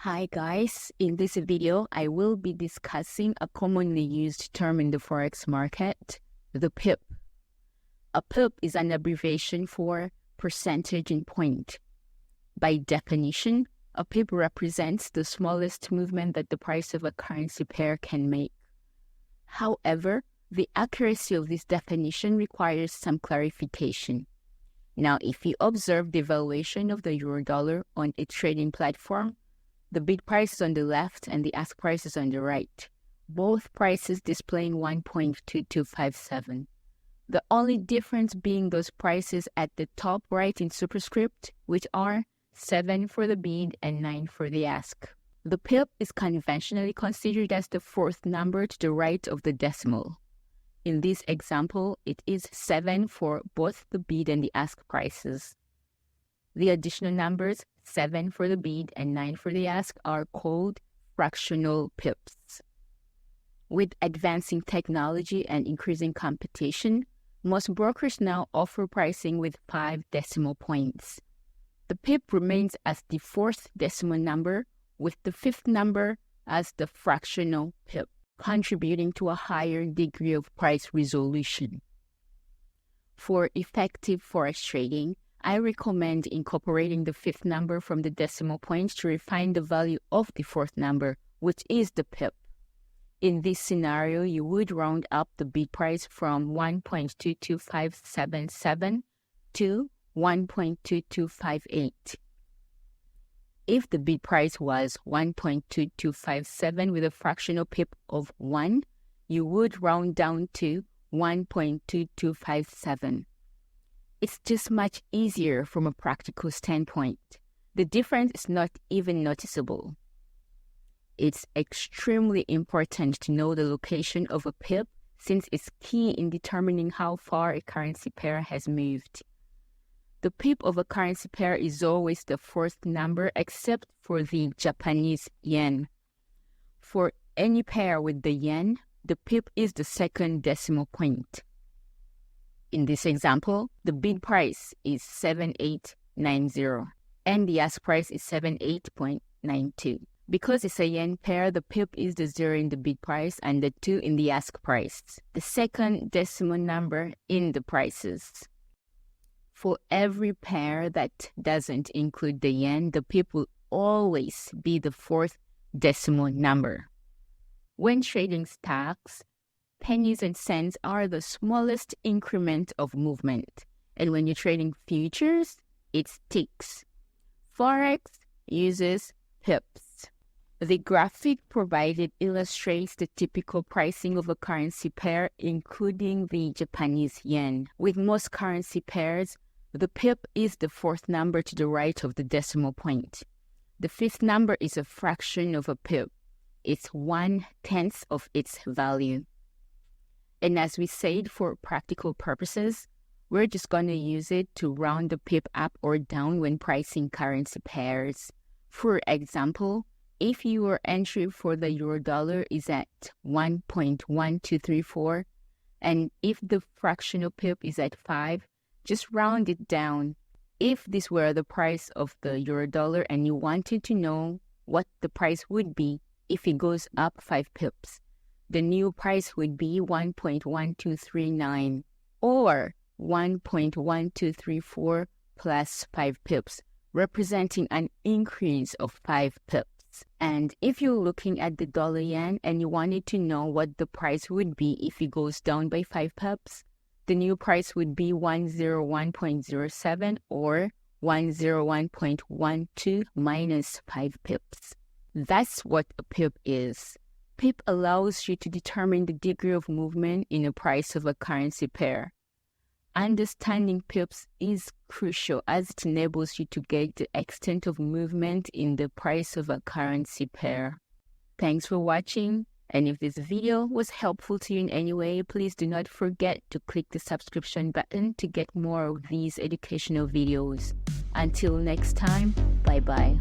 Hi guys, in this video, I will be discussing a commonly used term in the Forex market, the pip. A pip is an abbreviation for percentage in point. By definition, a pip represents the smallest movement that the price of a currency pair can make. However, the accuracy of this definition requires some clarification. Now, if you observe the valuation of the euro-dollar on a trading platform, the bid price is on the left and the ask price is on the right, both prices displaying 1.2257. The only difference being those prices at the top right in superscript, which are 7 for the bid and 9 for the ask. The pip is conventionally considered as the fourth number to the right of the decimal. In this example, it is 7 for both the bid and the ask prices. The additional numbers, 7 for the bid and 9 for the ask, are called fractional pips. With advancing technology and increasing competition, most brokers now offer pricing with 5 decimal points. The pip remains as the fourth decimal number, with the fifth number as the fractional pip, contributing to a higher degree of price resolution. For effective forex trading, I recommend incorporating the fifth number from the decimal point to refine the value of the fourth number, which is the pip. In this scenario, you would round up the bid price from 1.22577 to 1.2258. If the bid price was 1.2257 with a fractional pip of 1, you would round down to 1.2257. It's just much easier from a practical standpoint. The difference is not even noticeable. It's extremely important to know the location of a pip since it's key in determining how far a currency pair has moved. The pip of a currency pair is always the fourth number except for the Japanese yen. For any pair with the yen, the pip is the second decimal point. In this example, the bid price is 7890 and the ask price is 78.92. Because it's a yen pair, the pip is the 0 in the bid price and the 2 in the ask price, the second decimal number in the prices. For every pair that doesn't include the yen, the pip will always be the fourth decimal number. When trading stocks, pennies and cents are the smallest increment of movement. And when you're trading futures, it's ticks. Forex uses pips. The graphic provided illustrates the typical pricing of a currency pair, including the Japanese yen. With most currency pairs, the pip is the fourth number to the right of the decimal point. The fifth number is a fraction of a pip. It's 1/10 of its value. And as we said, for practical purposes, we're just going to use it to round the pip up or down when pricing currency pairs. For example, if your entry for the euro-dollar is at 1.1234, and if the fractional pip is at 5, just round it down. If this were the price of the euro-dollar and you wanted to know what the price would be if it goes up 5 pips, the new price would be 1.1239 or 1.1234 plus 5 pips, representing an increase of 5 pips. And if you're looking at the dollar yen and you wanted to know what the price would be if it goes down by 5 pips, the new price would be 101.07 or 101.12 minus 5 pips. That's what a pip is. Pip allows you to determine the degree of movement in the price of a currency pair. Understanding pips is crucial as it enables you to gauge the extent of movement in the price of a currency pair. Thanks for watching, and if this video was helpful to you in any way, please do not forget to click the subscription button to get more of these educational videos. Until next time, bye-bye.